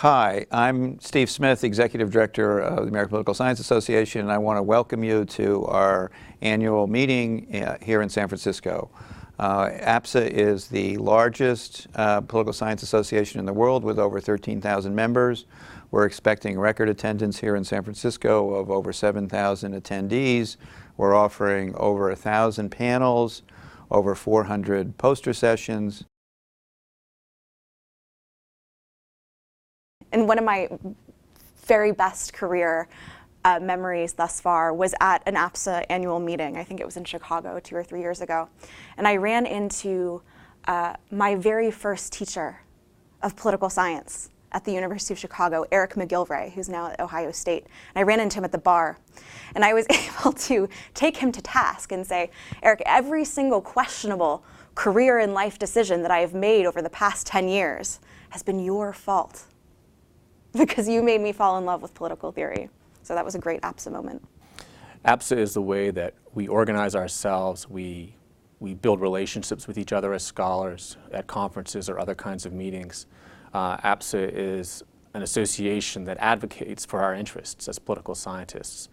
Hi, I'm Steve Smith, Executive Director of the American Political Science Association, and I want to welcome you to our annual meeting here in San Francisco. APSA is the largest political science association in the world with over 13,000 members. We're expecting record attendance here in San Francisco of over 7,000 attendees. We're offering over 1,000 panels, over 400 poster sessions. And one of my very best career memories thus far was at an APSA annual meeting. I think it was in Chicago 2 or 3 years ago. And I ran into my very first teacher of political science at the University of Chicago, Eric McGilvray, who's now at Ohio State. And I ran into him at the bar. And I was able to take him to task and say, Eric, every single questionable career and life decision that I have made over the past 10 years has been your fault, because you made me fall in love with political theory. So that was a great APSA moment. APSA is the way that we organize ourselves. We build relationships with each other as scholars at conferences or other kinds of meetings. APSA is an association that advocates for our interests as political scientists,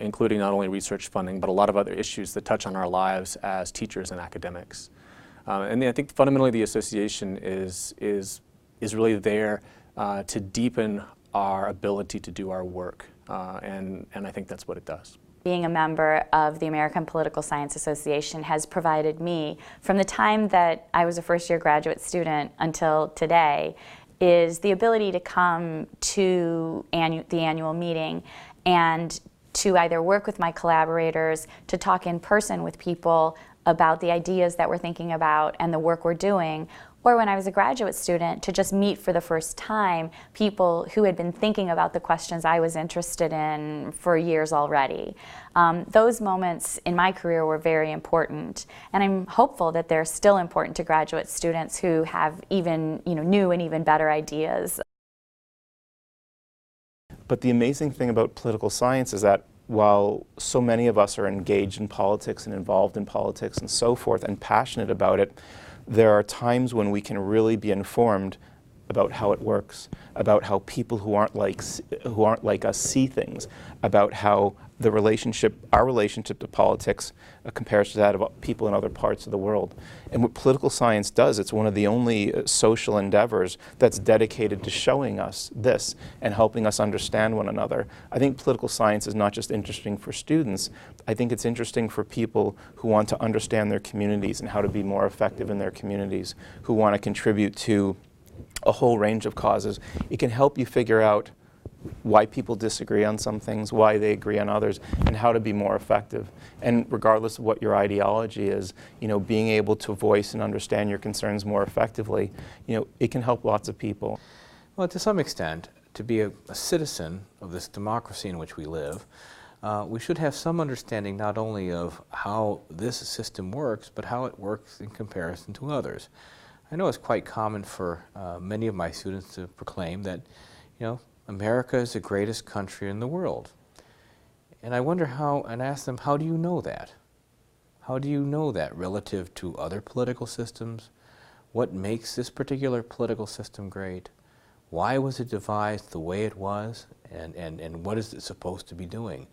including not only research funding, but a lot of other issues that touch on our lives as teachers and academics. And I think fundamentally the association is really there to deepen our ability to do our work, and I think that's what it does. Being a member of the American Political Science Association has provided me, from the time that I was a first-year graduate student until today, is the ability to come to the annual meeting and to either work with my collaborators, to talk in person with people about the ideas that we're thinking about and the work we're doing, or when I was a graduate student, to just meet for the first time people who had been thinking about the questions I was interested in for years already. Those moments in my career were very important, and I'm hopeful that they're still important to graduate students who have even new and even better ideas. But the amazing thing about political science is that while so many of us are engaged in politics and involved in politics and so forth and passionate about it, there are times when we can really be informed about how it works, about how people who aren't like us see things, about how our relationship to politics compares to that of people in other parts of the world. And what political science does, it's one of the only social endeavors that's dedicated to showing us this and helping us understand one another. I think political science is not just interesting for students, I think it's interesting for people who want to understand their communities and how to be more effective in their communities, who want to contribute to a whole range of causes. It can help you figure out why people disagree on some things, why they agree on others, and how to be more effective. And regardless of what your ideology is, being able to voice and understand your concerns more effectively, it can help lots of people. Well, to some extent, to be a citizen of this democracy in which we live, we should have some understanding not only of how this system works, but how it works in comparison to others. I know it's quite common for many of my students to proclaim that, America is the greatest country in the world. And I wonder and ask them, how do you know that? How do you know that relative to other political systems? What makes this particular political system great? Why was it devised the way it was? And what is it supposed to be doing?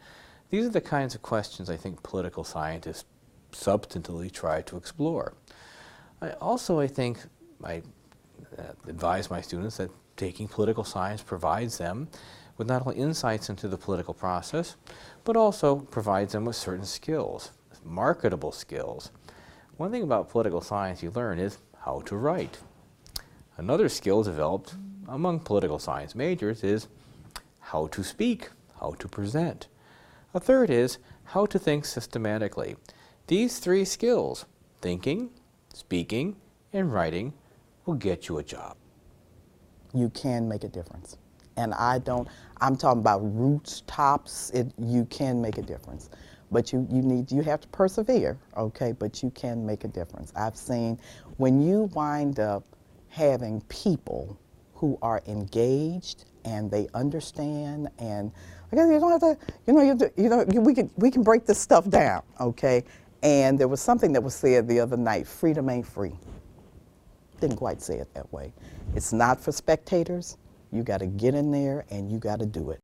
These are the kinds of questions I think political scientists substantively try to explore. I think I advise my students that taking political science provides them with not only insights into the political process, but also provides them with certain skills, marketable skills. One thing about political science you learn is how to write. Another skill developed among political science majors is how to speak, how to present. A third is how to think systematically. These three skills, thinking, speaking, and writing, will get you a job. You can make a difference. And I'm talking about roots, tops, you can make a difference. But you have to persevere, okay? But you can make a difference. I've seen when you wind up having people who are engaged and they understand, and I guess you don't have to, we can break this stuff down, okay? And there was something that was said the other night, freedom ain't free. Didn't quite say it that way. It's not for spectators, You got to get in there and you got to do it.